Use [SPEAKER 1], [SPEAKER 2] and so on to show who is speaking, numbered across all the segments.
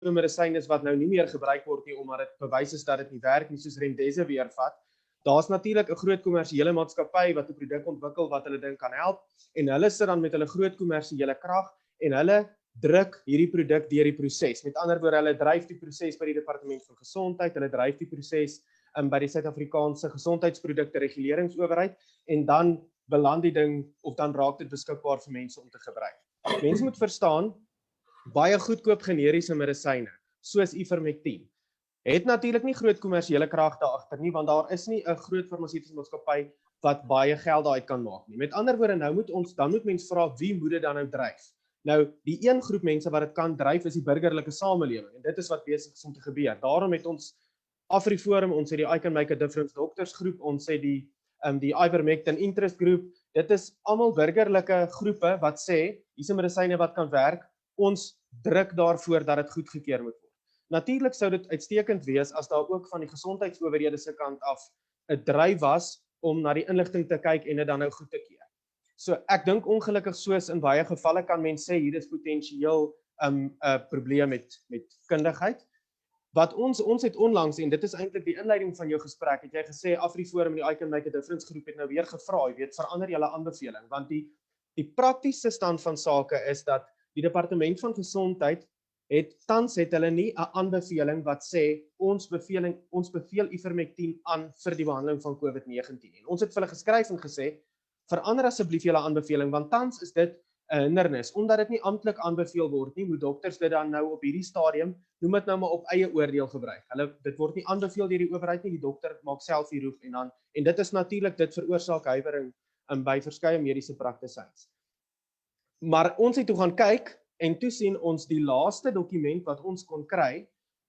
[SPEAKER 1] medisyne is wat nou nie meer gebruik word nie, omdat dit bewys is dat dit nie werk nie, soos Remdesivir vat. Daar's natuurlik 'n groot kommersiële maatskappy wat 'n produk ontwikkel wat hulle dink kan help, en hulle sit dan met hulle groot kommersiële krag, en hulle druk hierdie produk deur die proses. Met ander woorde, hulle dryf die proses by die Departement van Gesondheid, hulle dryf die proses by die Suid-Afrikaanse Gesondheidsprodukte Reguleringsowerheid, en dan beland die ding, of dan raak dit beskikbaar vir mense om te gebruik. Mense moet verstaan, baie goedkoop generiese medisyne, soos Ivermectin, het natuurlik nie groot kommersiële krag daar agter nie, want daar is nie 'n groot farmaseutiese maatskappy wat baie geld daaruit kan maak nie. Met ander woorde, dan moet mens vra, wie moet dit dan nou dryf? Nou, die een groep mense wat dit kan dryf is die burgerlike samelewing, en dit is wat besig is om te gebeur. Daarom het ons AfriForum, ons het die I Can Make a Difference doktersgroep, ons het die Ivermectin Interest Group. Dit is almal burgerlike groepe wat sê, hier's medisyne wat kan werk, ons druk daarvoor dat dit goedgekeur moet word. Natuurlik sou dit uitstekend wees as daar ook van die gesondheidsowerhede se kant af 'n dryf was om na die inligting te kyk en dit dan nou goed te keur. So ek dink ongelukkig soos in baie gevalle kan mens sê hier is potensieel 'n probleem met kundigheid. Wat ons het onlangs, en dit is eintlik die inleiding van jou gesprek, het jy gesê AfriForum en die I Can Make a Difference groep het nou weer gevra, verander julle aanbeveling, want die praktiese stand van sake is dat die Departement van Gesondheid tans het hulle nie 'n aanbeveling wat sê ons beveel Ivermectin aan vir die behandeling van COVID-19. En ons het vir hulle geskryf en gesê, verander asseblief julle aanbeveling, want tans is dit 'n hindernis. Omdat dit nie amptelik aanbeveel word nie, moet dokters dit dan nou op hierdie stadium, noem dit nou maar op eie oordeel gebruik. Dit word nie aanbeveel deur die owerheid nie, die dokter maak self die roep, en dit is natuurlik, dit veroorsaak huiwering by verskeie mediese praktisyns. Maar ons het toe gaan kyk, en toe sien ons die laaste dokument wat ons kon kry,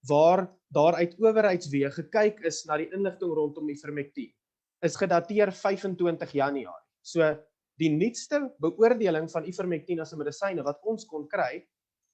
[SPEAKER 1] waar daar uit owerheidsweë gekyk is na die inligting rondom Ivermectin, is gedateer 25 Januarie. So die nuutste beoordeling van Ivermectin as 'n medisyne wat ons kon kry,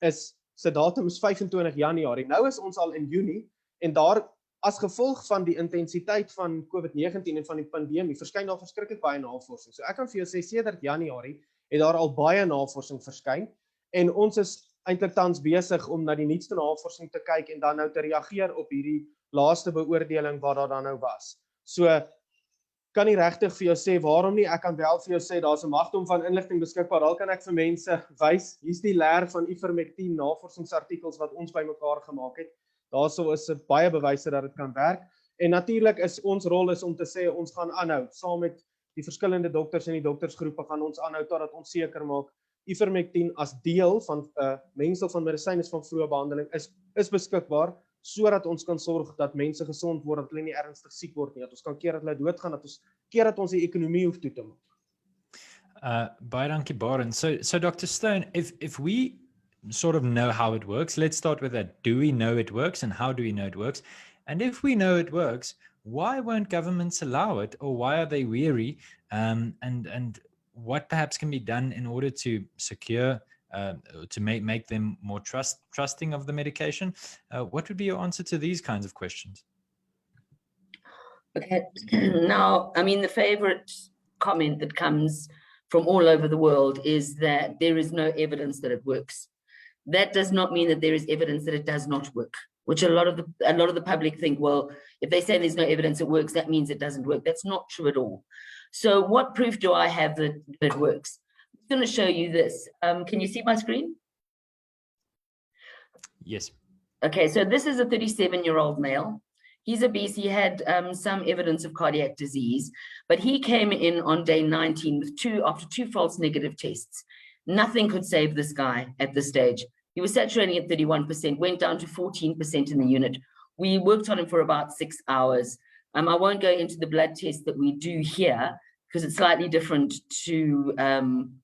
[SPEAKER 1] se datum is 25 Januarie. Nou is ons al in Junie, en daar as gevolg van die intensiteit van COVID-19 en van die pandemie, verskyn daar verskriklik baie navorsing. So ek kan vir jou sê, sedert Januarie het daar al baie navorsing verskyn, en ons is eintlik tans besig om na die nuutste navorsing te kyk en dan nou te reageer op hierdie laaste beoordeling wat daar dan nou was. So kan nie regtig vir jou sê waarom nie. Ek kan wel vir jou sê daar's 'n magdom van inligting beskikbaar. Daar kan ek vir mense wys. Hier's die leer van Ivermectin navorsingsartikels wat ons bymekaar gemaak het. Daarso is baie bewyse dat dit kan werk. En natuurlik is ons rol om te sê ons gaan aanhou saam met die verskillende dokters en die doktersgroepe gaan ons aanhou totdat ons seker maak Ivermectin as deel van mengsel van medisyne van vroeë behandeling is beskikbaar, sodat ons kan sorg dat mense gesond word, dat hulle nie ernstig siek word nie, dat ons kan keer dat hulle doodgaan, dat ons die ekonomie hoef toe te maak.
[SPEAKER 2] Baie dankie, Baron. So Dr. Stone, if we sort of know how it works, let's start with that. Do we know it works, and how do we know it works? And if we know it works, why won't governments allow it, or why are they weary? And what perhaps can be done in order to secure, to make them more trusting of the medication? What would be your answer to these kinds of questions?
[SPEAKER 3] Okay, now, I mean, the favorite comment that comes from all over the world is that there is no evidence that it works. That does not mean that there is evidence that it does not work, which a lot of the public think, well, if they say there's no evidence it works, that means it doesn't work. That's not true at all. So what proof do I have that it works? I'm going to show you this. Can you see my screen?
[SPEAKER 2] Yes. Okay,
[SPEAKER 3] so this is a 37-year-old male. He's obese. He had some evidence of cardiac disease, but he came in on day 19 with after two false negative tests. Nothing could save this guy at this stage. He was saturating at 31%, went down to 14% in the unit. We worked on him for about 6 hours. I won't go into the blood test that we do here because it's slightly different to,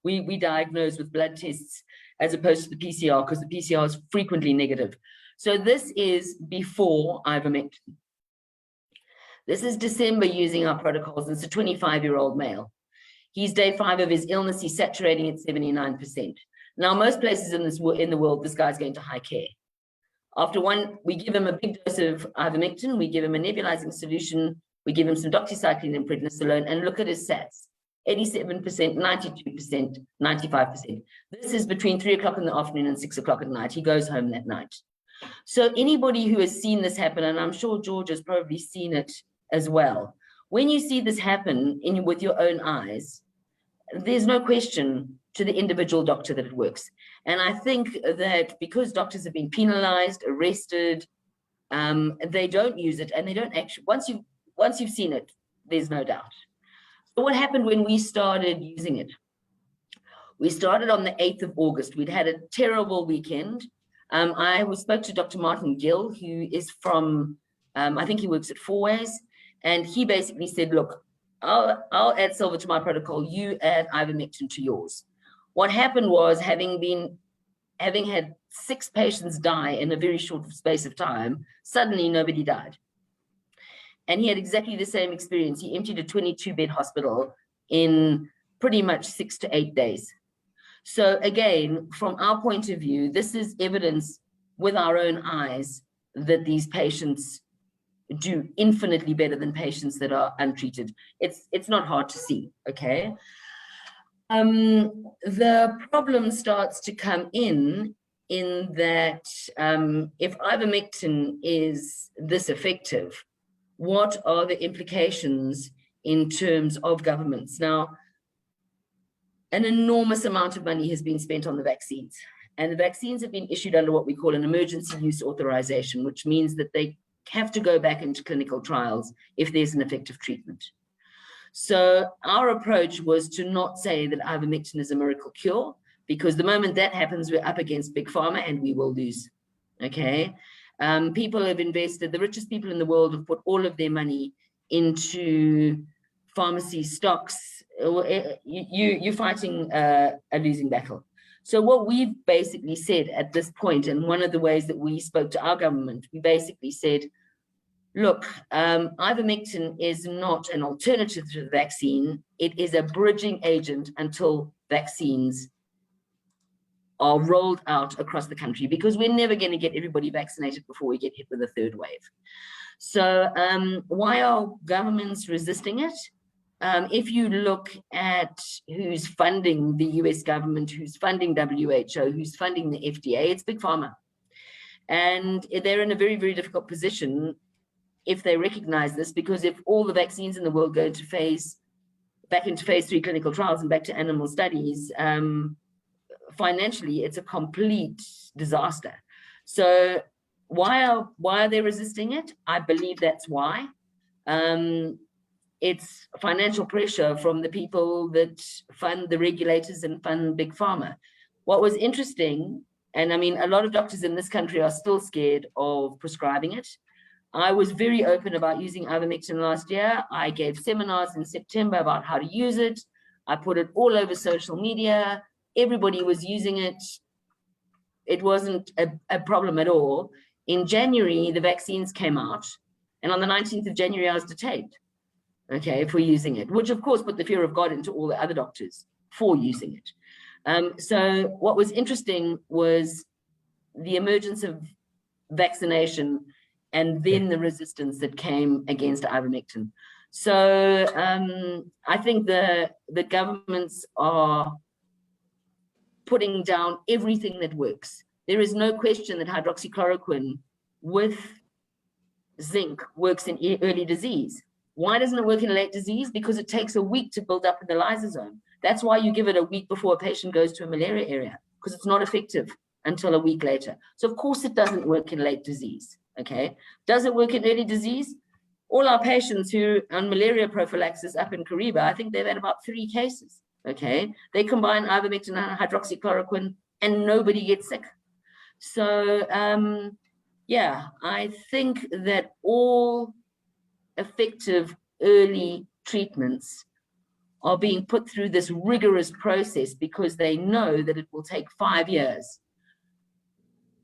[SPEAKER 3] we diagnose with blood tests as opposed to the PCR because the PCR is frequently negative. So this is before ivermectin. This is December using our protocols. It's a 25-year-old male. He's day 5 of his illness. He's saturating at 79%. Now, most places in the world, this guy's going to high care. After we give him a big dose of ivermectin, we give him a nebulizing solution, we give him some doxycycline and prednisolone, and look at his SATs. 87%, 92%, 95%. This is between 3 o'clock in the afternoon and 6 o'clock at night. He goes home that night. So anybody who has seen this happen, and I'm sure George has probably seen it as well, when you see this happen with your own eyes, there's no question to the individual doctor that it works. And I think that because doctors have been penalized, arrested, they don't use it, and they don't actually, once you've seen it, there's no doubt. So what happened when we started using it? We started on the 8th of August. We'd had a terrible weekend. I spoke to Dr. Martin Gill, who is from, I think he works at Fourways, and he basically said, look, I'll add silver to my protocol, you add ivermectin to yours. What happened was, having had 6 patients die in a very short space of time, suddenly nobody died. And he had exactly the same experience. He emptied a 22-bed hospital in pretty much 6 to 8 days. So again, from our point of view, this is evidence with our own eyes that these patients do infinitely better than patients that are untreated. It's not hard to see, okay? The problem starts to come in that if ivermectin is this effective, what are the implications in terms of governments? Now, an enormous amount of money has been spent on the vaccines, and the vaccines have been issued under what we call an emergency use authorization, which means that they have to go back into clinical trials if there's an effective treatment. So our approach was to not say that ivermectin is a miracle cure, because the moment that happens, we're up against big pharma and we will lose, okay? People have invested, the richest people in the world have put all of their money into pharmacy stocks. You're fighting a losing battle. So what we've basically said at this point, and one of the ways that we spoke to our government, we basically said, look, ivermectin is not an alternative to the vaccine. It is a bridging agent until vaccines are rolled out across the country, because we're never going to get everybody vaccinated before we get hit with a 3rd wave. So why are governments resisting it? If you look at who's funding the US government, who's funding WHO, who's funding the FDA, it's Big Pharma. And they're in a very, very difficult position if they recognize this, because if all the vaccines in the world go into back into phase 3 clinical trials and back to animal studies, financially, it's a complete disaster. So why are they resisting it? I believe that's why. It's financial pressure from the people that fund the regulators and fund Big Pharma. What was interesting, and I mean, a lot of doctors in this country are still scared of prescribing it. I was very open about using ivermectin last year. I gave seminars in September about how to use it. I put it all over social media. Everybody was using it. It wasn't a problem at all. In January, the vaccines came out, and on the 19th of January, I was detained, okay, for using it, which of course put the fear of God into all the other doctors for using it. So what was interesting was the emergence of vaccination and then the resistance that came against ivermectin. So I think the governments are putting down everything that works. There is no question that hydroxychloroquine with zinc works in early disease. Why doesn't it work in late disease? Because it takes a week to build up in the lysosome. That's why you give it a week before a patient goes to a malaria area, because it's not effective until a week later. So of course it doesn't work in late disease, okay? Does it work in early disease? All our patients who are on malaria prophylaxis up in Kariba, I think they've had about 3 cases, okay? They combine ivermectin and hydroxychloroquine and nobody gets sick. So yeah, I think that all effective early treatments are being put through this rigorous process because they know that it will take 5 years.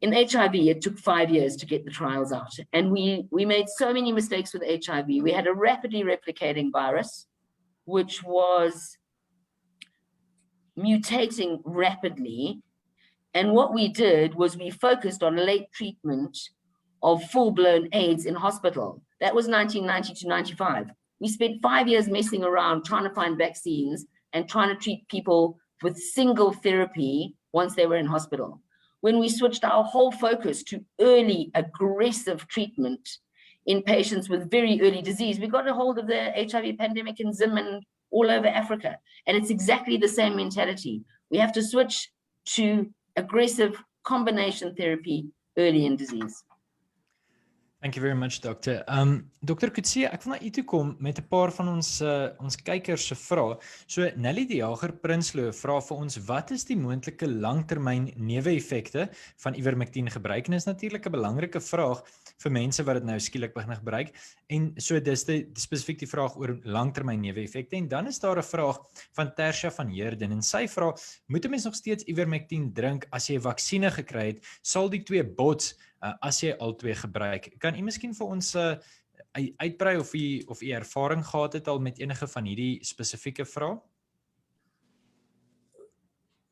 [SPEAKER 3] In HIV, it took 5 years to get the trials out. And we made so many mistakes with HIV. We had a rapidly replicating virus, which was mutating rapidly. And what we did was we focused on late treatment of full-blown AIDS in hospital. That was 1990 to 95. We spent 5 years messing around trying to find vaccines and trying to treat people with single therapy once they were in hospital. when we switched our whole focus to early aggressive treatment in patients with very early disease. We got a hold of the HIV pandemic in Zim and all over Africa. And it's exactly the same mentality. We have to switch to aggressive combination therapy early in disease.
[SPEAKER 2] Thank you very much, Doctor. Dr. Coetzee, ek wil na u toe kom met 'n paar van ons kykers se vrae. So Nelly die Jager Prinsloo vra vir ons, wat is die moontlike langtermyn neeweffekte van ivermectin gebruik? En is natuurlik 'n belangrike vraag vir mense wat dit nou skielik begin gebruik. En so dis spesifiek die vraag oor langtermyn neeweffekte. En dan is daar 'n vraag van Tersia van Heerden en sy vra, moet 'n mens nog steeds ivermectin drink as jy 'n vaksine gekry het? Sal die twee bots as jy al twee gebruik? Kan u miskien vir ons uitbrei of u ervaring gehad het al met enige van hierdie spesifieke vrae?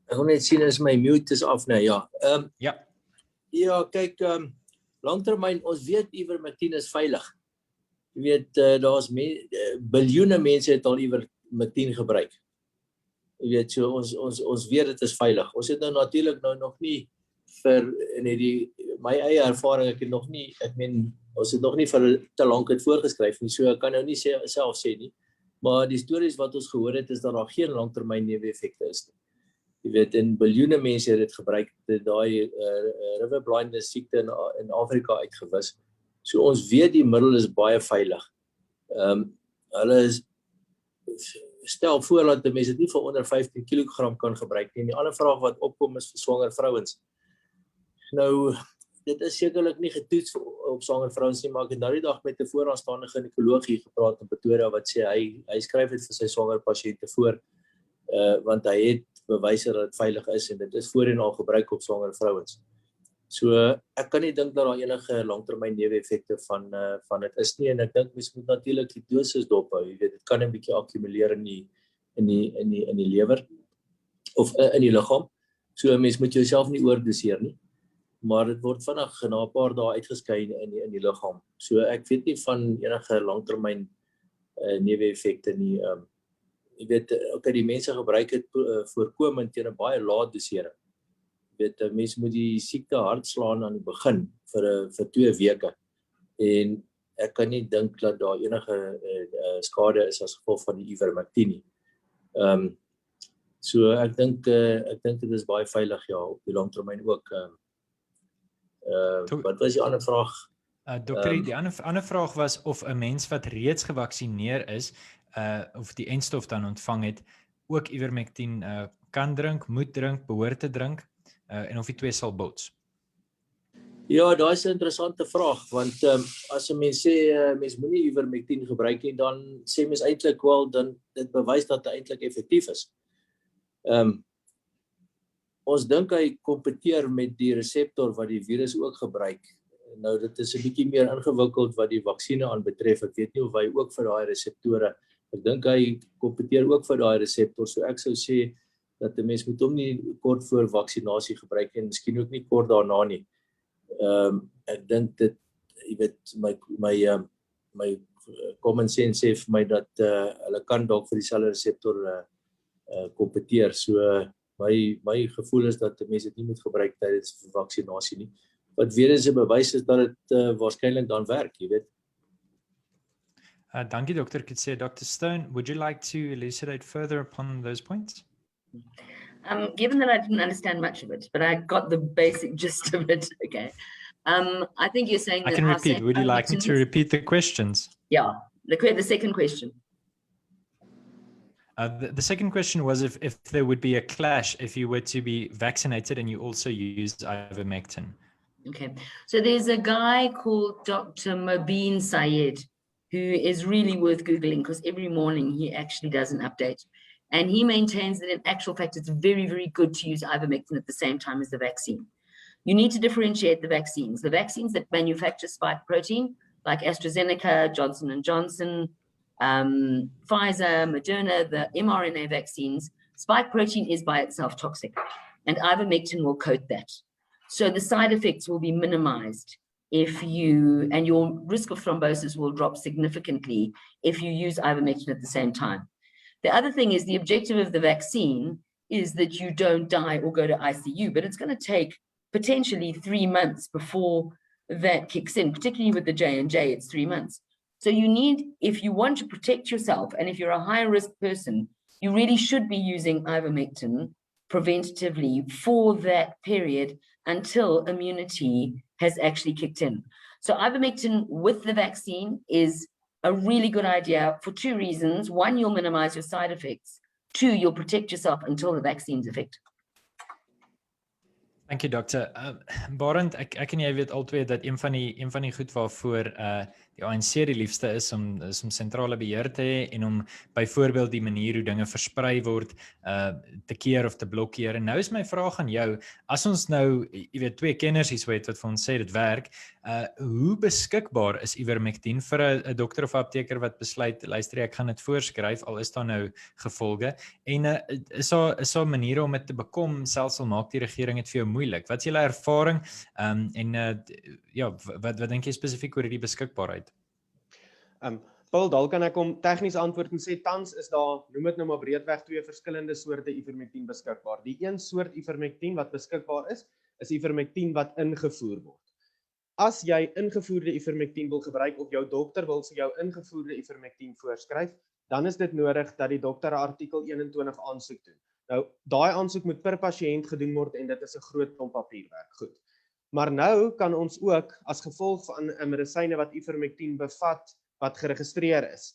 [SPEAKER 4] Ek wil net sien as my mute is af nou, ja. Ja, kyk, langtermyn, ons weet ivermectin is veilig. Jy weet, daar's biljoene mense het al ivermectin gebruik. Jy weet, so ons weet dit is veilig. Ons het nou natuurlik nog nie my eie ervaring, ons het nog nie vir te lank het voorgeskryf nie, so ek kan nou nie self sê nie, maar die stories wat ons gehoor het, is dat daar geen langtermyn neeweffekte is nie. Jy weet, en biljoene mense het dit gebruik, daai river blindness siekte in Afrika uitgewis. So ons weet die middel is baie veilig. Hulle is, stel voor dat die mense dit nie vir onder 15 kg kan gebruik nie. En die ander vraag wat opkom is vir swanger vrouens. Nou, dit is sekerlik nie getoets op swanger vrouens nie, maar ek het nou die dag met 'n vooraanstaande ginekoloog hier gepraat in Pretoria wat sê hy skryf dit vir sy swanger pasiënte voor, want hy het bewyse dat dit veilig is en dit is voorheen al gebruik op swanger vrouens. So ek kan nie dink dat daar enige langtermyn neeweffekte van dit is nie, en ek dink mens moet natuurlik die dosis dophou. Jy weet, dit kan 'n bietjie akkumuleer in die lewer of in die liggaam. So mens moet jouself nie oordoseer nie. Maar dit word vinnig na 'n paar dae uitgeskei in die liggaam. So ek weet nie van enige langtermyn neeweffekte nie. Jy weet, okay, die mense gebruik dit voorkomend teen 'n baie lae dosering. Jy weet, mense moet die siekte hard slaan aan die begin vir 2 weke. En ek kan nie dink dat daar enige skade is as gevolg van die ivermectin nie. So ek dink dit is baie veilig, ja, op die langtermyn ook. Wat was die ander vraag?
[SPEAKER 2] Dokter, die ander vraag was of 'n mens wat reeds gevaksineer is, of die enstof dan ontvang het, ook ivermectin kan drink, moet drink, behoort te drink, en of die twee sal bots.
[SPEAKER 4] Ja, daar is 'n interessante vraag, want as 'n mens sê mens moenie ivermectin gebruik nie, dan sê mens eintlik wel, dan dit bewys dat dit eintlik effektief is. Ons dink hy kompeteer met die reseptor wat die virus ook gebruik. Nou, dit is 'n bietjie meer ingewikkeld wat die vaksine aanbetref. Ek weet nie of hy ook vir daai reseptore, ek dink hy kompeteer ook vir daai reseptor, so ek sou sê dat 'n mens moet hom nie kort voor vaksinasie gebruik en miskien ook nie kort daarna nie. Ek dink dit, jy weet, my common sense sê vir my dat hulle kan dalk vir dieselfde reseptor kompeteer. So my gevoel is dat mense dit nie moet gebruik tydens vaksinasie nie. Wat weer eens 'n bewys is dat dit waarskynlik dan werk, jy weet.
[SPEAKER 2] Dankie Dr. Coetzee. Dr. Stone, would you like to elucidate further upon those points?
[SPEAKER 3] Given that I didn't understand much of it, but I got the basic gist of it, okay. I think you're saying that
[SPEAKER 2] I can repeat. Would you like me to repeat the questions?
[SPEAKER 3] Yeah, the second question.
[SPEAKER 2] The second question was if there would be a clash if you were to be vaccinated and you also used ivermectin.
[SPEAKER 3] Okay, so there's a guy called Dr. Mobeen Syed who is really worth Googling because every morning he actually does an update. And he maintains that in actual fact, it's very, very good to use ivermectin at the same time as the vaccine. You need to differentiate the vaccines. The vaccines that manufacture spike protein, like AstraZeneca, Johnson & Johnson, Pfizer, Moderna, the mRNA vaccines, spike protein is by itself toxic, and ivermectin will coat that. So the side effects will be minimized and your risk of thrombosis will drop significantly if you use ivermectin at the same time. The other thing is the objective of the vaccine is that you don't die or go to ICU, but it's going to take potentially 3 months before that kicks in, particularly with the J&J, it's 3 months. So you need, if you want to protect yourself, and if you're a high-risk person, you really should be using ivermectin preventatively for that period until immunity has actually kicked in. So ivermectin with the vaccine is a really good idea for 2 reasons. 1, you'll minimize your side effects. 2, you'll protect yourself until the vaccine's effective.
[SPEAKER 2] Thank you, Doctor. Barend, ek en jy weet albei dat een van die goed waarvoor die ANC die liefste is om sentrale beheer te hê en om byvoorbeeld die manier hoe dinge versprei word te keer of te blokkeer. En nou is my vraag aan jou, as ons nou, jy weet, 2 kenners hier het wat vir ons sê dit werk, hoe beskikbaar is ivermectin vir 'n dokter of apteker wat besluit, luister, ek gaan dit voorskryf, al is daar nou gevolge, en is daar maniere om dit te bekom, selfs al maak die regering dit vir jou moeilik? Wat is julle ervaring ja, wat dink jy spesifiek oor die beskikbaarheid?
[SPEAKER 1] Paul, dalk kan ek hom tegnies antwoord en sê tans is daar, noem dit nou maar breedweg, 2 verskillende soorte ivermectin beskikbaar. Die een soort ivermectin wat beskikbaar is ivermectin wat ingevoer word. As jy ingevoerde ivermectin wil gebruik of jou dokter wil vir jou ingevoerde ivermectin voorskryf, dan is dit nodig dat die dokter 'n artikel 21 aansoek doen. Nou, daai aansoek moet per pasiënt gedoen word en dit is 'n groot klomp papierwerk. Goed. Maar nou kan ons ook as gevolg van 'n medisyne wat ivermectin bevat wat geregistreer is,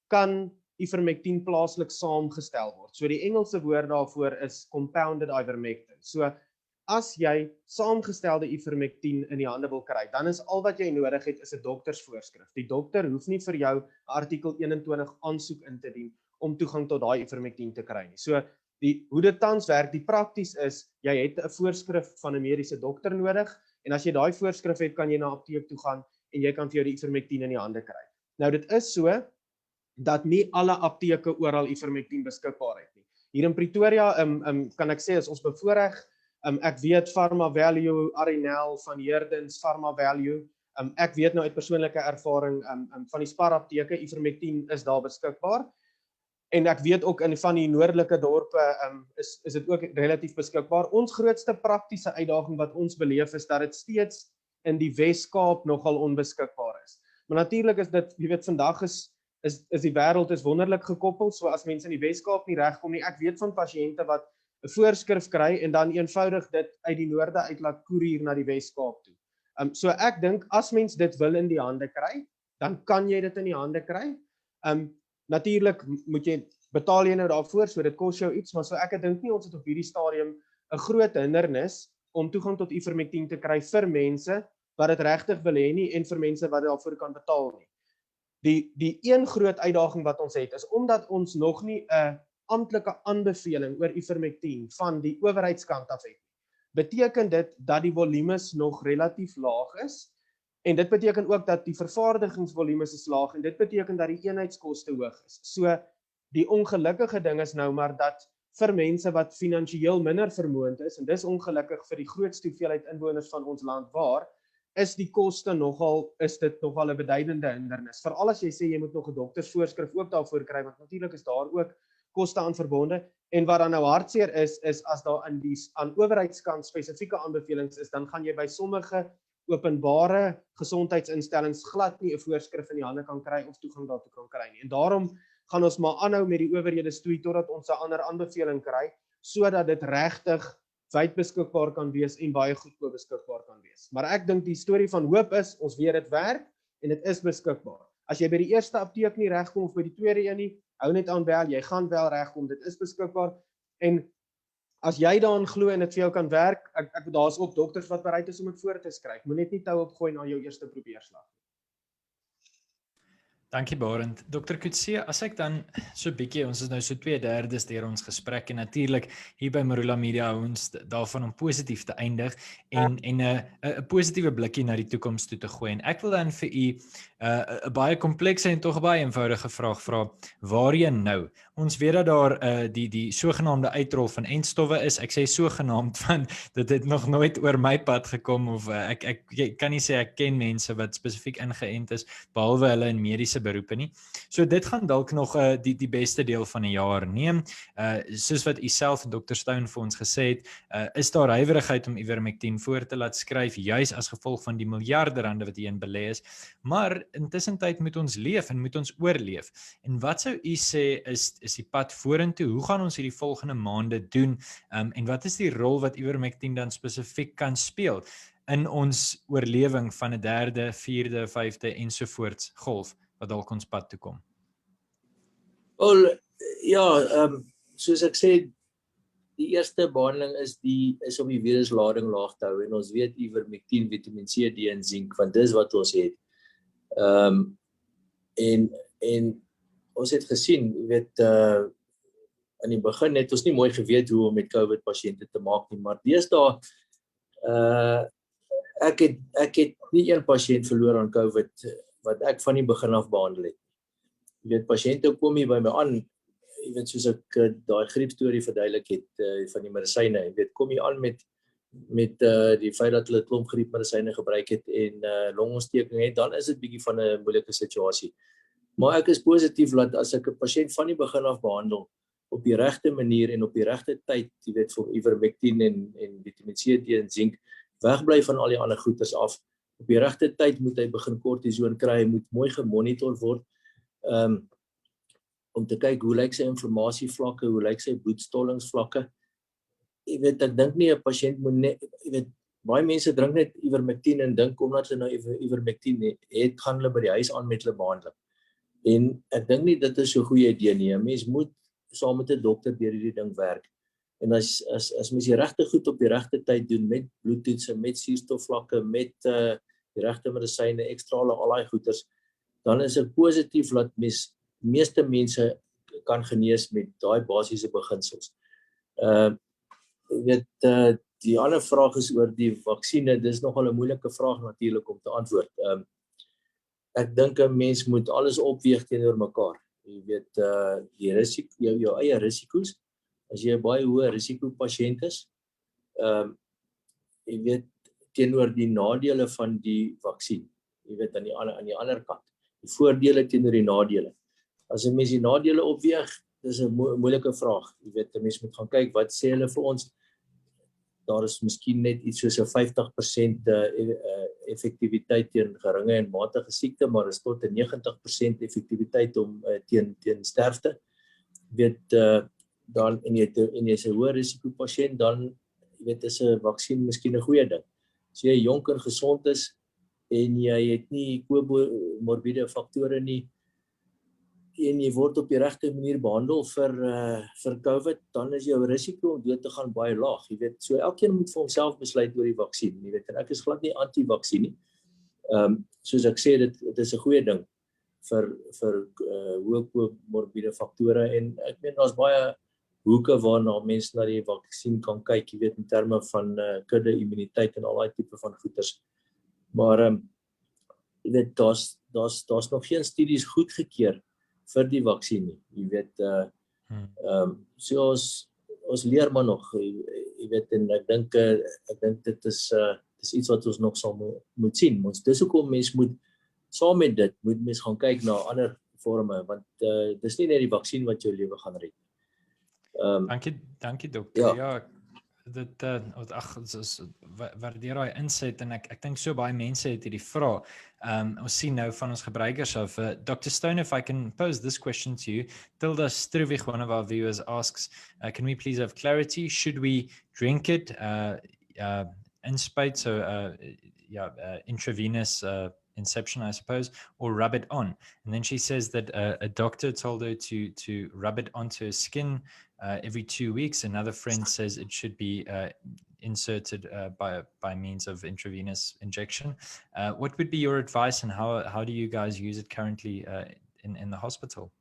[SPEAKER 1] kan ivermectin plaaslik saamgestel word. So die Engelse woord daarvoor is compounded ivermectin. So as jy saamgestelde ivermectin in die hande wil kry, dan is al wat jy nodig het is 'n doktersvoorskrif. Die dokter hoef nie vir jou 'n artikel 21 aansoek in te dien om toegang tot daai ivermectin te kry nie. So hoe dit tans werk, die prakties is, jy het 'n voorskrif van 'n mediese dokter nodig, en as jy daai voorskrif het, kan jy na apteek toe gaan en jy kan vir jou die ivermectin in die hande kry. Nou dit is so dat nie alle apteke oral ivermectin beskikbaar het nie. Hier in Pretoria kan ek sê is ons bevoorreg. Ek weet Pharma Value, Arinel, Van Heerdens, Pharma Value. Ek weet nou uit persoonlike ervaring van die Spar apteke, ivermectin is daar beskikbaar. En ek weet ook in van die noordelike dorpe is dit ook relatief beskikbaar. Ons grootste praktiese uitdaging wat ons beleef is dat dit steeds in die Wes-Kaap nogal onbeskikbaar is. Maar natuurlik is dit, jy weet, vandag is die wêreld is wonderlik gekoppel, so as mense in die Wes-Kaap nie regkom nie, ek weet van pasiënte wat 'n voorskrif kry en dan eenvoudig dit uit die noorde uit laat koerier na die Wes-Kaap toe. So ek dink as mens dit wil in die hande kry, dan kan jy dit in die hande kry. Natuurlik moet jy betaal jy nou daarvoor, so dit kos jou iets, maar so ek dink nie ons het op hierdie stadium 'n groot hindernis om toegang tot ivermectin te kry vir mense wat dit regtig wil hê nie en vir mense wat daarvoor kan betaal nie. Die een groot uitdaging wat ons het is omdat ons nog nie 'n amptelike aanbeveling oor ivermectin van die owerheidskant af het. Beteken dit dat die volumes nog relatief laag is, en dit beteken ook dat die vervaardigingsvolumes is laag, en dit beteken dat die eenheidskoste hoog is. So die ongelukkige ding is nou maar dat vir mense wat finansiëel minder vermoënd is, en dis ongelukkig vir die grootste hoeveelheid inwoners van ons land waar, is dit nogal 'n beduidende hindernis. Veral as jy sê jy moet nog 'n doktersvoorskrif ook daarvoor kry, want natuurlik is daar ook koste aan verbonde, en wat dan nou hartseer is as daar aan owerheidskant spesifieke aanbevelings is, dan gaan jy by sommige openbare gesondheidsinstellings glad nie 'n voorskrif in die hande kan kry of toegang daartoe kan kry nie. En daarom gaan ons maar aanhou met die owerhede stoei totdat ons 'n ander aanbeveling kry, sodat dit regtig wyd beskikbaar kan wees en baie goedkoop beskikbaar kan wees. Maar ek dink die storie van hoop is, ons weet dit werk en dit is beskikbaar. As jy by die eerste apteek nie regkom of by die tweede een nie, hou net aan bel, jy gaan wel regkom, dit is beskikbaar. En as jy daarin glo en dit vir jou kan werk, daar's ook dokters wat bereid is om dit voor te skryf. Moet net nie tou opgooi na jou eerste probeerslag.
[SPEAKER 2] Dankie Barend. Dr. Coetzee, as ek dan so bietjie, ons is nou so 2/3 deur ons gesprek en natuurlik hier by Marula Media hou ons daarvan om positief te eindig en 'n positiewe blikkie na die toekoms toe te gooi. En ek wil dan vir u 'n baie komplekse en tog baie eenvoudige vraag vra. Waarheen nou? ons weet dat daar die sogenaamde uitrol van entstowwe is. Ek sê sogenaamd, want dit het nog nooit oor my pad gekom, of ek kan nie sê ek ken mense wat spesifiek ingeënt is, behalwe hulle in mediese beroepe nie. So dit gaan dalk nog die beste deel van 'n jaar neem. Soos wat u self en Dr. Stone vir ons gesê het, is daar huiwerigheid om ivermectin voor te laat skryf, juis as gevolg van die miljarde rande wat hierin belê is. Maar intussen tyd moet ons leef en moet ons oorleef. En wat sou u sê is die pad vorentoe? Hoe gaan ons hierdie volgende maande doen? En wat is die rol wat ivermectin dan spesifiek kan speel in ons oorlewing van 'n 3de, 4de, 5de ensovoorts golf wat dalk ons pad toe kom?
[SPEAKER 4] Wel, ja, soos ek sê, die eerste behandeling is om die viruslading laag te hou, en ons weet ivermectin, Vitamiin C, D en sink, want dis wat ons het. En ons het gesien, jy weet, in die begin het ons nie mooi geweet hoe om met COVID pasiënte te maak nie, maar deesdae, ek het nie een pasiënt verloor aan COVID wat ek van die begin af behandel het. Jy weet, pasiënte kom hier by my aan, jy weet, soos ek daai griepstorie verduidelik het van die medisyne, jy weet, kom hier aan met die feit dat hulle klomp griepmedisyne gebruik het en longontsteking het, dan is dit bietjie van 'n moeilike situasie. Maar ek is positief dat as ek 'n pasiënt van die begin af behandel op die regte manier en op die regte tyd, jy weet, vir ivermectin en Vitamiin C, D en sink, wegbly van al die ander goeders af. Op die regte tyd moet hy begin kortison kry, hy moet mooi gemonitor word, om te kyk hoe lyk sy inflammasievlakke, hoe lyk sy bloedstollingsvlakke. Jy weet, ek dink nie 'n pasiënt moet net, jy weet, baie mense drink net ivermectin en dink omdat hulle nou ivermectin het, gaan hulle by die huis aan met hulle behandeling. En ek dink nie dit is so 'n goeie idee nie. 'n Mens moet saam met 'n dokter deur hierdie ding werk. En as mens die regte goed op die regte tyd doen, met bloedtoetse, met suurstofvlakke, met die regte medisyne, ekstrale, al daai goeders, dan is ek positief dat meeste mense kan genees met daai basiese beginsels. Jy weet, die ander vraag is oor die vaksine. Dis nogal 'n moeilike vraag natuurlik om te antwoord. Ek dink 'n mens moet alles opweeg teenoor mekaar. Jy weet, die risiko, jou eie risiko's. As jy 'n baie hoë risiko pasiënt is, jy weet, teenoor die nadele van die vaksin. Jy weet, aan die ander kant, die voordele teenoor die nadele. As 'n mens die nadele opweeg, dis 'n moeilike vraag. Jy weet, 'n mens moet gaan kyk wat sê hulle vir ons. Daar is miskien net iets soos 'n 50% effektiwiteit teen geringe en matige siekte, maar is tot 'n 90% effektiwiteit om teen sterfte. Jy weet, dan en jy is 'n hoë risiko pasiënt, dan jy weet, is 'n vaksin miskien 'n goeie ding. As jy jonk en gesond is en jy het nie komorbide faktore nie, en jy word op die regte manier behandel vir COVID, dan is jou risiko om dood te gaan baie laag. Jy weet, so elkeen moet vir homself besluit oor die vaksin. Jy weet, en ek is glad nie anti-vaksin nie. Soos ek sê, dit is 'n goeie ding vir hoë komorbide faktore, en ek meen daar's baie hoeke waarna mense na die vaksin kan kyk, jy weet, in terme van kudde immuniteit en al daai tipe van goeters. Maar jy weet, daar's nog geen studies goedgekeur vir die vaksin nie. Jy weet, so ons leer maar nog, jy weet, en ek dink dit is iets wat ons nog sal moet sien. Dis hoekom mens moet saam met dit moet mens gaan kyk na ander forme, want dis nie net die vaksin wat jou lewe gaan red.
[SPEAKER 2] Dankie dokter. Ja, dit waardeer daai inset, en ek dink so baie mense het hierdie vraag. Ons sien nou van ons gebruikers af. Dr. Stone, if I can pose this question to you. Tilda Struvig, one of our viewers, asks, can we please have clarity? Should we drink it in spite, so intravenous inception, I suppose, or rub it on? And then she says that a doctor told her to rub it onto her skin every 2 weeks. Another friend says it should be inserted by means of intravenous injection. What would be your advice, and how do you guys use it currently in the hospital?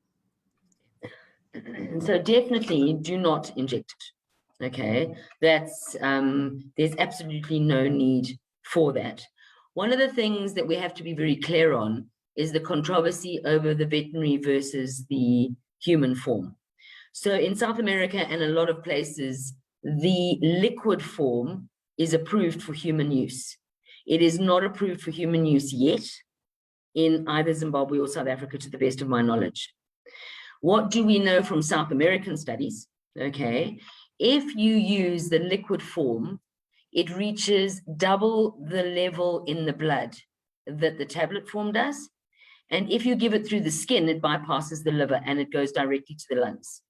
[SPEAKER 3] So definitely do not inject it. Okay, that's there's absolutely no need for that. One of the things that we have to be very clear on is the controversy over the veterinary versus the human form. So in South America and a lot of places, the liquid form is approved for human use. It is not approved for human use yet in either Zimbabwe or South Africa, to the best of my knowledge. What do we know from South American studies? Okay, if you use the liquid form, it reaches double the level in the blood that the tablet form does. And if you give it through the skin, it bypasses the liver and it goes directly to the lungs.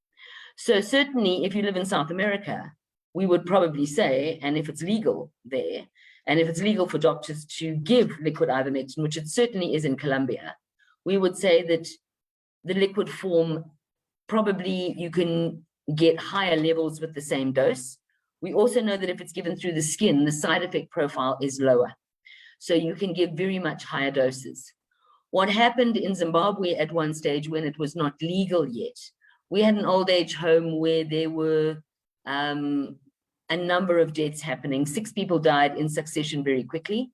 [SPEAKER 3] So certainly, if you live in South America, we would probably say, and if it's legal there, and if it's legal for doctors to give liquid ivermectin, which it certainly is in Colombia, we would say that the liquid form, probably you can get higher levels with the same dose. We also know that if it's given through the skin, the side effect profile is lower. So you can give very much higher doses. What happened in Zimbabwe at one stage when it was not legal yet, we had an old age home where there were a number of deaths happening. 6 people died in succession very quickly.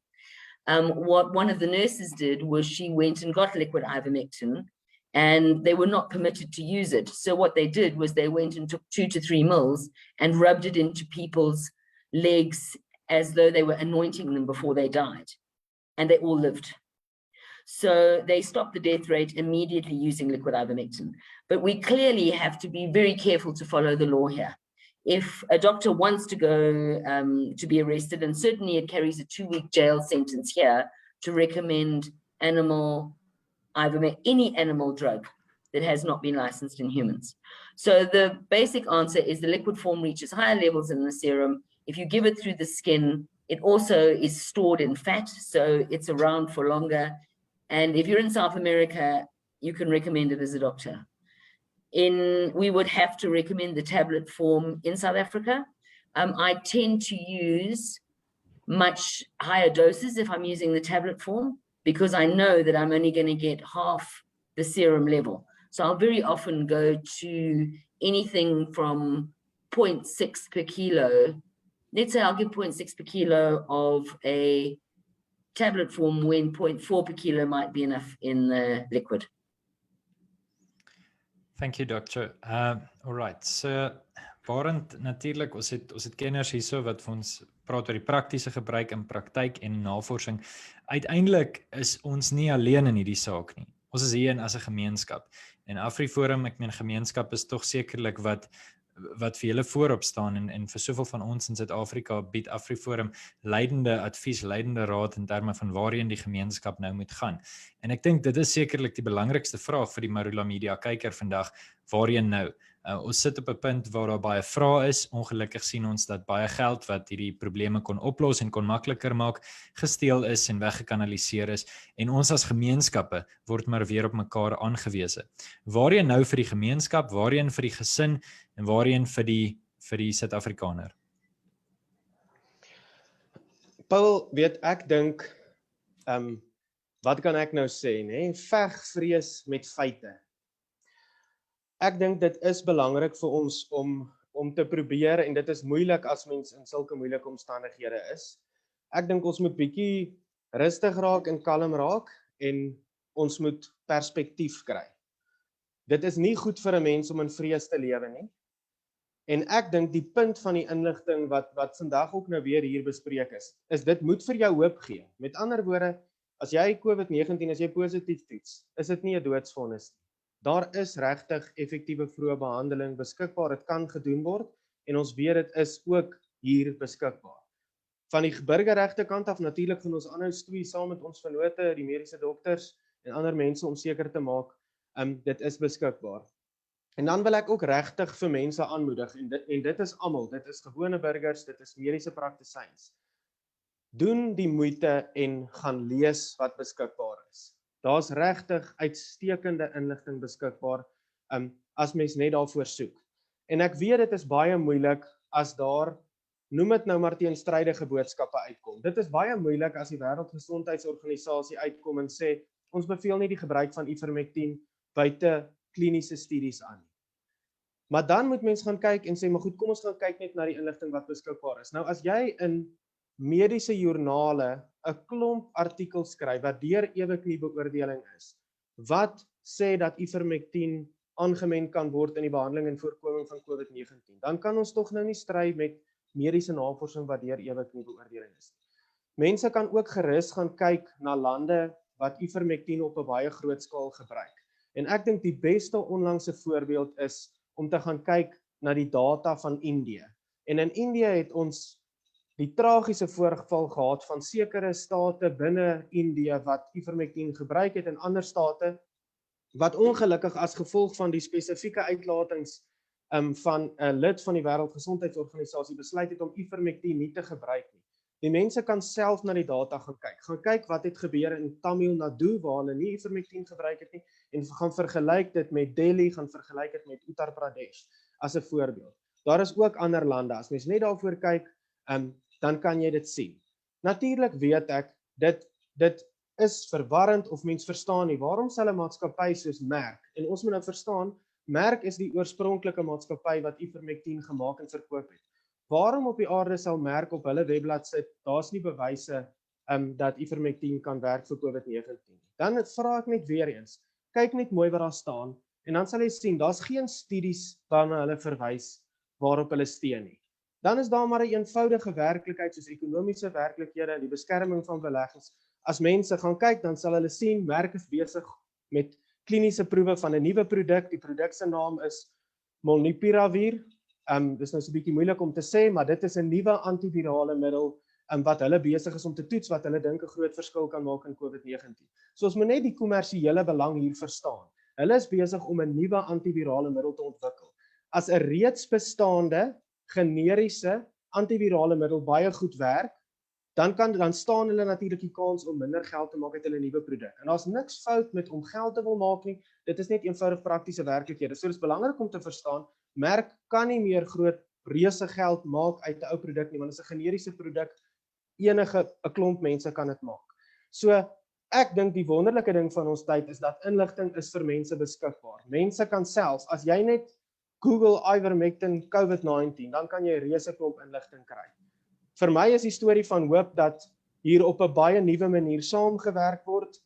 [SPEAKER 3] What one of the nurses did was she went and got liquid ivermectin, and they were not permitted to use it. So what they did was they went and took 2 to 3 mils and rubbed it into people's legs as though they were anointing them before they died. And they all lived. So they stopped the death rate immediately using liquid ivermectin. But we clearly have to be very careful to follow the law here. If a doctor wants to go to be arrested, and certainly it carries a 2-week jail sentence here to recommend any animal drug that has not been licensed in humans. So the basic answer is the liquid form reaches higher levels in the serum. If you give it through the skin, it also is stored in fat, so it's around for longer. And if you're in South America, you can recommend it as a doctor. We would have to recommend the tablet form in South Africa. I tend to use much higher doses if I'm using the tablet form, because I know that I'm only going to get half the serum level. So I'll very often go to anything from 0.6 per kilo. Let's say I'll give 0.6 per kilo of a tablet form when 0.4 per kilo might be enough in the liquid.
[SPEAKER 2] Thank you, Doctor. All right. So, Barend, natuurlijk, ons het kenners hierso wat vir ons praat oor die praktiese gebruik in praktyk en navorsing. Uiteindelik is ons nie alleen in hierdie saak nie. Ons is hier as 'n gemeenskap. En AfriForum, ek meen gemeenskap is tog sekerlik wat vir julle voorop staan en vir soveel van ons in Suid-Afrika bied AfriForum leidende advies, leidende raad in terme van waarheen die gemeenskap nou moet gaan. En ek dink dit is sekerlik die belangrikste vraag vir die Marula Media kyker vandag, waarheen nou? Ons sit op 'n punt waar daar baie vrae is. Ongelukkig sien ons dat baie geld wat hierdie probleme kon oplos en kon makliker maak, gesteel is en weggekanaliseer is, en ons as gemeenskappe word maar weer op mekaar aangewese. Waarheen nou vir die gemeenskap, waarheen vir die gesin en waarheen vir die Suid-Afrikaner?
[SPEAKER 1] Paul, weet ek dink, wat kan ek nou sê, nee? Veg vrees met feite. Ek dink dit is belangrik vir ons om te probeer, en dit is moeilik as mens in sulke moeilike omstandighede is. Ek dink ons moet bietjie rustig raak en kalm raak, en ons moet perspektief kry. Dit is nie goed vir 'n mens om in vrees te lewe nie. En ek dink die punt van die inligting wat vandag ook nou weer hier bespreek is dit moet vir jou hoop gee. Met ander woorde, as jy COVID-19, as jy positief toets, is dit nie 'n doodsvonnis nie. Daar is regtig effektiewe vroeë behandeling beskikbaar, dit kan gedoen word, en ons weet dit is ook hier beskikbaar. Van die burgerregte kant af natuurlik gaan ons aanhou stoei saam met ons vennote, die mediese dokters en ander mense om seker te maak, dit is beskikbaar. En dan wil ek ook regtig vir mense aanmoedig, en dit is almal, dit is gewone burgers, dit is mediese praktisyns. Doen die moeite en gaan lees wat beskikbaar is. Daar's regtig uitstekende inligting beskikbaar, as mens net daarvoor soek. En ek weet dit is baie moeilik as daar, noem dit nou maar teenstrydige boodskappe uitkom. Dit is baie moeilik as die Wêreldgesondheidsorganisasie uitkom en sê, ons beveel nie die gebruik van ivermectin buite kliniese studies aan. Maar dan moet mens gaan kyk en sê, maar goed, kom ons gaan kyk net na die inligting wat beskikbaar is. Nou as jy in mediese joernale 'n klomp artikels skryf wat deur ewe knie beoordeling is, wat sê dat ivermectin aangewend kan word in die behandeling en voorkoming van COVID-19, dan kan ons tog nou nie stry met mediese navorsing wat deur ewig nie beoordeling is. Mense kan ook gerus gaan kyk na lande wat ivermectin op 'n baie groot skaal gebruik. En ek dink die beste onlangse voorbeeld is om te gaan kyk na die data van Indië. En in Indië het ons die tragiese voorval gehad van sekere state binne Indië wat ivermectin gebruik het en ander state wat ongelukkig as gevolg van die spesifieke uitlatings van 'n lid van die Wêreldgesondheidsorganisasie besluit het om ivermectin nie te gebruik nie. Die mense kan self na die data gaan kyk. Gaan kyk wat het gebeur in Tamil Nadu waar hulle nie ivermectin gebruik het nie en gaan vergelyk dit met Delhi, gaan vergelyk dit met Uttar Pradesh as 'n voorbeeld. Daar is ook ander lande. As mens net daarvoor kyk, dan kan jy dit sien. Natuurlik weet ek dit is verwarrend of mens verstaan nie. Waarom sal 'n maatskappy soos Merck, en ons moet nou verstaan, Merck is die oorspronklike maatskappy wat ivermectin gemaak en verkoop het. Waarom op die aarde sal Merck op hulle webblad sit, daar's nie bewyse dat ivermectin kan werk vir COVID-19. Dan vra ek net weer eens, kyk net mooi wat daar staan, en dan sal jy sien, daar's geen studies waarna hulle verwys waarop hulle steun nie. Dan is daar maar 'n eenvoudige werklikheid soos ekonomiese werklikhede en die beskerming van beleggings. As mense gaan kyk, dan sal hulle sien Merck is besig met kliniese proewe van 'n nuwe produk. Die produk se naam is Molnupiravir. Dis nou so 'n bietjie moeilik om te sê, maar dit is 'n nuwe antivirale middel wat hulle besig is om te toets wat hulle dink 'n groot verskil kan maak in COVID-19. So ons moet net die kommersiële belang hier verstaan. Hulle is besig om 'n nuwe antivirale middel te ontwikkel. As 'n reeds bestaande generiese antivirale middel baie goed werk, dan staan hulle natuurlik die kans om minder geld te maak uit hulle nuwe produk. En daar's niks fout met om geld te wil maak nie. Dit is net eenvoudig praktiese werklikhede. So dis belangrik om te verstaan, Merck kan nie meer groot reuse geld maak uit 'n ou produk nie, want dit is 'n generiese produk. 'n klomp mense kan dit maak. So ek dink die wonderlike ding van ons tyd is dat inligting is vir mense beskikbaar. Mense kan self, as jy net Google ivermectin COVID-19, dan kan jy 'n reuse klomp inligting kry. Vir my is die storie van hoop dat hier op 'n baie nuwe manier saamgewerk word.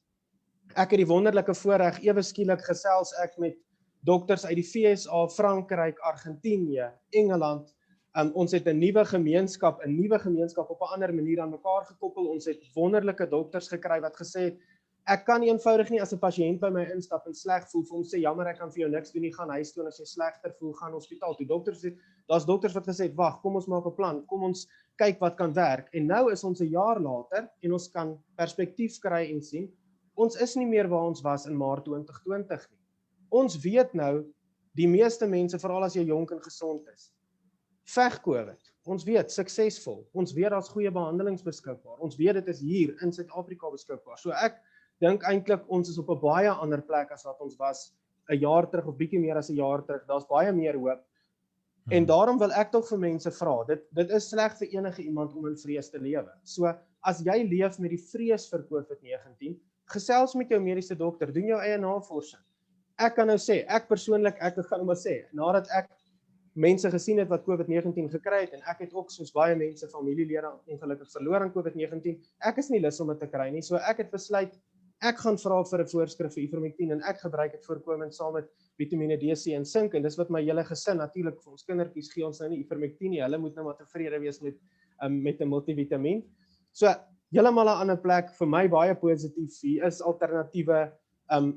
[SPEAKER 1] Ek het die wonderlike voorreg, ewe skielik gesels ek met dokters uit die VSA, Frankryk, Argentinië, Engeland. Ons het 'n nuwe gemeenskap op 'n ander manier aan mekaar gekoppel. Ons het wonderlike dokters gekry wat gesê het, ek kan eenvoudig nie as 'n pasiënt by my instap en sleg voel, vir hom sê jammer ek kan vir jou niks doen nie, gaan huis toe en as jy slegter voel, gaan hospitaal toe. Daar's dokters wat gesê het, wag, kom ons maak 'n plan, kom ons kyk wat kan werk. En nou is ons 'n jaar later en ons kan perspektief kry en sien, ons is nie meer waar ons was in Maart 2020 nie. Ons weet nou, die meeste mense, veral as jy jonk en gesond is, veg COVID. Ons weet, suksesvol. Ons weet daar's goeie behandelings beskikbaar. Ons weet dit is hier in Suid-Afrika beskikbaar. So ek dink eintlik ons is op 'n baie ander plek as wat ons was 'n jaar terug of bietjie meer as 'n jaar terug. Daar's baie meer hoop. En daarom wil ek tog vir mense vra, dit is sleg vir enige iemand om in vrees te lewe. So as jy leef met die vrees vir COVID-19, gesels met jou mediese dokter, doen jou eie navorsing. Ek kan nou sê, ek persoonlik, ek gaan maar sê, nadat ek mense gesien het wat COVID-19 gekry het en ek het ook soos baie mense familielede ongelukkig verloor aan COVID-19, ek is nie lus om dit te kry nie. So ek het besluit ek gaan vra vir 'n voorskrif vir ivermectin en ek gebruik dit voorkomend saam met Vitamine D, C en sink en dis wat my hele gesin natuurlik vir ons kindertjies gee ons nou nie ivermectin nie. Hulle moet nou maar tevrede wees met 'n multivitamiin. So heeltemal 'n ander plek vir my baie positief. Hier is alternatiewe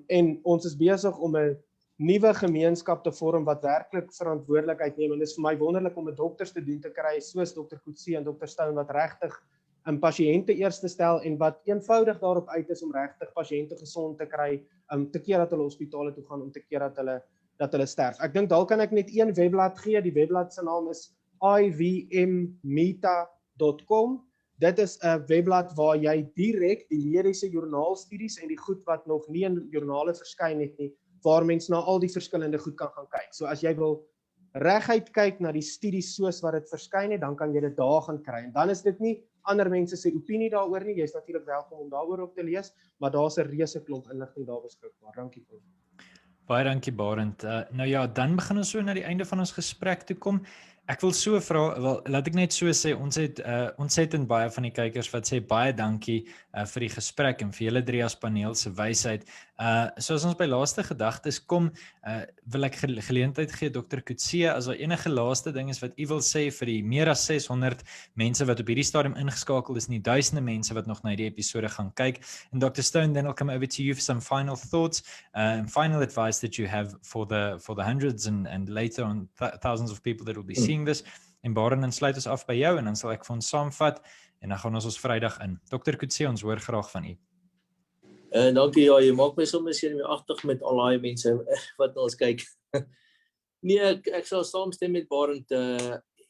[SPEAKER 1] en ons is besig om 'n nuwe gemeenskap te vorm wat werklik verantwoordelikheid neem en dit is vir my wonderlik om 'n dokters te doen te kry soos Dr. Coetzee en Dr. Stone wat regtig pasiënte eerste stel en wat eenvoudig daarop uit is om regtig pasiënte gesond te kry, te keer dat hulle hospitale toe gaan, om te keer dat hulle sterf. Ek dink dalk kan ek net een webblad gee, die webblad se naam is ivmmeta.com. Dit is 'n webblad waar jy direk die mediese joernaalstudies en die goed wat nog nie in joernale verskyn het nie, waar mens na al die verskillende goed kan gaan kyk. So as jy wil reguit kyk na die studies soos wat dit verskyn het, dan kan jy dit daar gaan kry. En dan is dit nie ander mense se opinie daaroor nie. Jy's natuurlik welkom om daaroor ook te lees, maar daar's 'n reuse klomp inligting daar beskikbaar. Dankie vir.
[SPEAKER 2] Baie dankie Barend. Nou ja, dan begin ons so na die einde van ons gesprek toe kom. Ek wil so vra, wel, laat ek net so sê, ons het ontsettend baie van die kykers wat sê baie dankie vir die gesprek en vir julle 3 as paneel se wysheid. Soos ons by laaste gedagtes kom, wil ek geleentheid gee Dr. Coetzee, as daar enige laaste ding is wat u wil sê vir die meer as 600 mense wat op hierdie stadium ingeskakel is, en die duisende mense wat nog na die episode gaan kyk. And Dr. Stone, then I'll come over to you for some final thoughts and final advice that you have for the hundreds and later on thousands of people that will be seeing this. En Baron, dan sluit ons af by jou en dan sal ek vir ons saamvat en dan gaan ons Vrydag in. Dr. Coetzee, ons hoor graag van u.
[SPEAKER 4] Dankie, ja, jy maak my sommer senuweeagtig met al daai mense wat ons kyk. Nee, ek sal saamstem met Baron,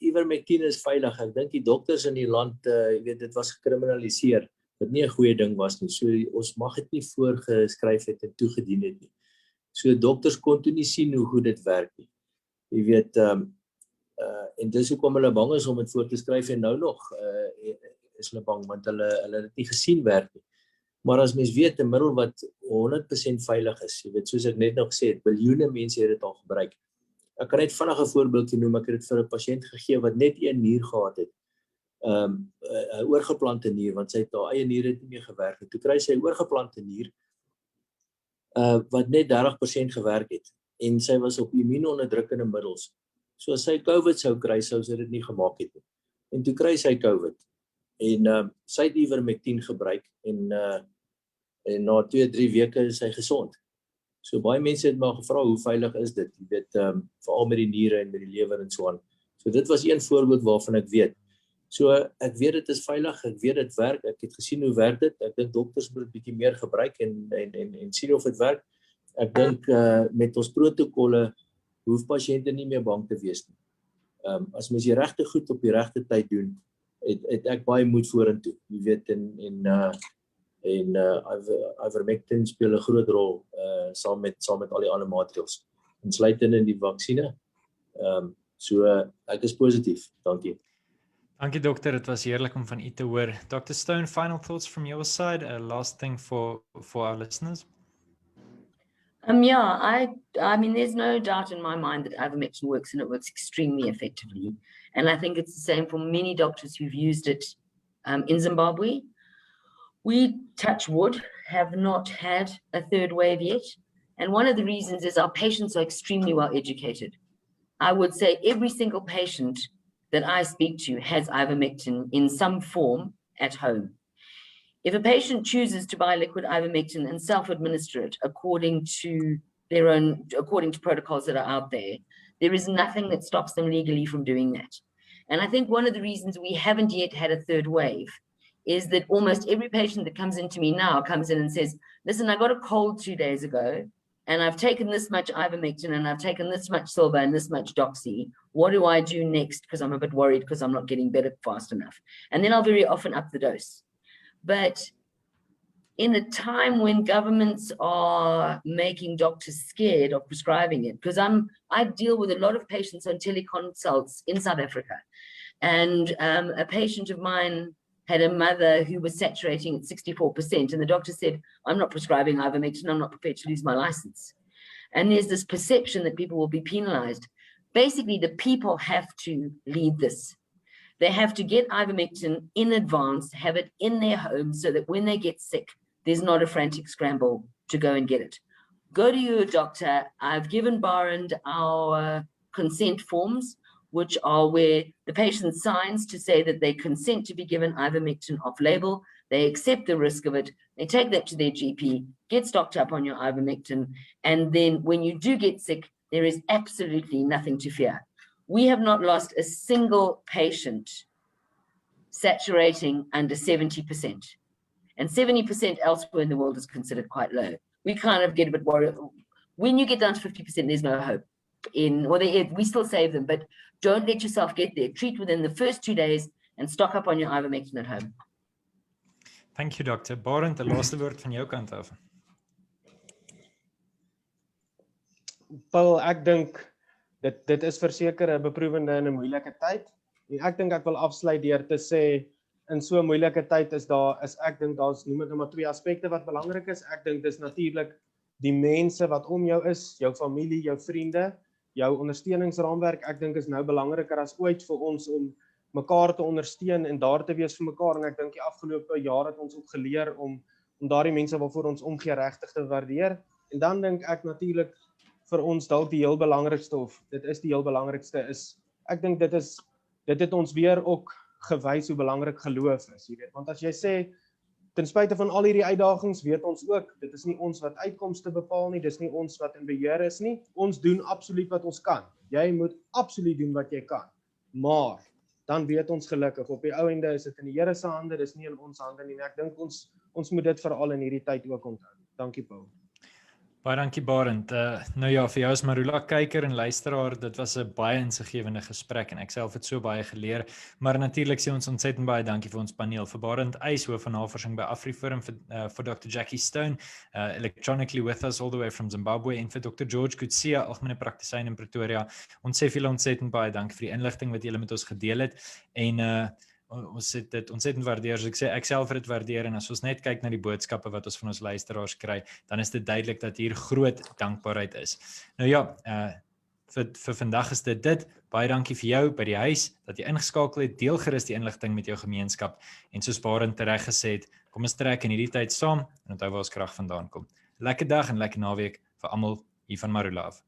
[SPEAKER 4] ivermectin is veilig. Ek dink die dokters in die land, jy weet, dit was gekriminaliseer, wat nie 'n goeie ding was nie. So ons mag dit nie voorgeskryf het en toegedien het nie. So dokters kon toe nie sien hoe goed dit werk nie. Jy weet, en dis hoekom hulle bang is om dit voor te skryf en nou nog is hulle bang want hulle het dit nie gesien werk nie. Maar as mens weet 'n middel wat 100% veilig is, jy weet, soos ek net nog gesê het, biljoene mense het dit al gebruik. Ek kan net vinnig 'n voorbeeldjie noem. Ek het dit vir 'n pasiënt gegee wat net een nier gehad het. 'n oorgeplante nier, want sy het haar eie nier het nie meer gewerk nie. Toe kry sy 'n oorgeplante nier wat net 30% gewerk het en sy was op immuunonderdrukkende middels. So as sy COVID sou kry, sou sy dit nie gemaak het nie. En toe kry sy COVID en sy het ivermectin gebruik en na 2-3 weke is sy gesond. So baie mense het maar gevra hoe veilig is dit, jy weet, veral met die niere en met die lewer en so aan. So dit was een voorbeeld waarvan ek weet. So ek weet dit is veilig, ek weet dit werk, ek het gesien hoe werk dit. Ek dink dokters moet dit bietjie meer gebruik en sien of dit werk. Ek dink met ons protokolle hoef pasiënte nie meer bang te wees nie. As mens die regte goed op die regte tyd doen, het ek baie moed vorentoe. Jy weet, ivermectin speel 'n groot rol saam met al die ander maatreëls, insluitend in die vaksine. So ek is positief. Dankie.
[SPEAKER 2] Dankie dokter, dit was heerlik om van u te hoor. Dr. Stone, final thoughts from your side, a last thing for our listeners?
[SPEAKER 3] Yeah, I mean, there's no doubt in my mind that ivermectin works and it works extremely effectively. And I think it's the same for many doctors who've used it in Zimbabwe. We, touch wood, have not had a third wave yet. And one of the reasons is our patients are extremely well educated. I would say every single patient that I speak to has ivermectin in some form at home. If a patient chooses to buy liquid ivermectin and self-administer it according to protocols that are out there, there is nothing that stops them legally from doing that. And I think one of the reasons we haven't yet had a third wave is that almost every patient that comes into me now comes in and says, listen, I got a cold 2 days ago, and I've taken this much ivermectin and I've taken this much silver and this much doxy. What do I do next? Because I'm a bit worried because I'm not getting better fast enough. And then I'll very often up the dose. But in a time when governments are making doctors scared of prescribing it, because I deal with a lot of patients on teleconsults in South Africa. And a patient of mine had a mother who was saturating at 64%, and the doctor said, I'm not prescribing ivermectin, I'm not prepared to lose my license. And there's this perception that people will be penalized. Basically, the people have to lead this. They have to get ivermectin in advance, have it in their home so that when they get sick, there's not a frantic scramble to go and get it. Go to your doctor. I've given Barend our consent forms, which are where the patient signs to say that they consent to be given ivermectin off-label. They accept the risk of it. They take that to their GP, get stocked up on your ivermectin, and then when you do get sick, there is absolutely nothing to fear. We have not lost a single patient saturating under 70%. And 70% elsewhere in the world is considered quite low. We kind of get a bit worried. When you get down to 50%, there's no hope. We still save them, but don't let yourself get there. Treat within the first 2 days and stock up on your ivermectin at home.
[SPEAKER 2] Thank you, Dr. Barend, die laaste woord van jou kant af.
[SPEAKER 1] Paul, ek dink dit is verseker 'n beproewende en 'n moeilike tyd. En ek dink ek wil afsluit deur te sê in so 'n moeilike tyd ek dink daar's noem ek nou maar 2 aspekte wat belangrik is. Ek dink dis natuurlik die mense wat om jou is, jou familie, jou vriende, jou ondersteuningsraamwerk, ek dink is nou belangriker as ooit vir ons om mekaar te ondersteun en daar te wees vir mekaar, en ek dink die afgelope jaar het ons ook geleer om daardie mense waarvoor ons omgee regtig te waardeer, en dan dink ek natuurlik vir ons dalk die heel belangrikste, of dit is die heel belangrikste, is, ek dink dit het ons weer ook gewys hoe belangrik geloof is, jy weet, want as jy sê, ten spyte van al hierdie uitdagings, weet ons ook, dit is nie ons wat uitkomste bepaal nie, dis nie ons wat in beheer is nie, ons doen absoluut wat ons kan, jy moet absoluut doen wat jy kan, maar, dan weet ons gelukkig, op die ou ende is dit in die Here se hande, dis nie in ons hande nie, en ek dink ons moet dit veral in hierdie tyd ook onthou. Dankie Paul.
[SPEAKER 2] Baie dankie Barend. Nou ja, vir jou as Marula kyker en luisteraar, dit was 'n baie insiggewende gesprek en ek self het so baie geleer, maar natuurlik sê ons ontsettend baie dankie vir ons paneel, vir Barend Eis, hoof van navorsing by AfriForum, vir Dr. Jackie Stone, electronically with us all the way from Zimbabwe, en vir Dr. George Kutsia, algemene praktisyn in Pretoria. Ons sê vir julle ontsettend baie dankie vir die inligting wat julle met ons gedeel het, en ons het dit ontsettend waardeer, so ek sê ek self het dit waardeer, en as ons net kyk na die boodskappe wat ons van ons luisteraars kry, dan is dit duidelik dat hier groot dankbaarheid is. Nou ja, vir vandag is dit. Baie dankie vir jou by die huis, dat jy ingeskakel het, deel gerus die inligting met jou gemeenskap, en soos Barend tereg gesê het, kom ons trek in hierdie tyd saam, en onthou waar ons krag vandaan kom. Lekker dag en lekker naweek vir almal hier van Marula af.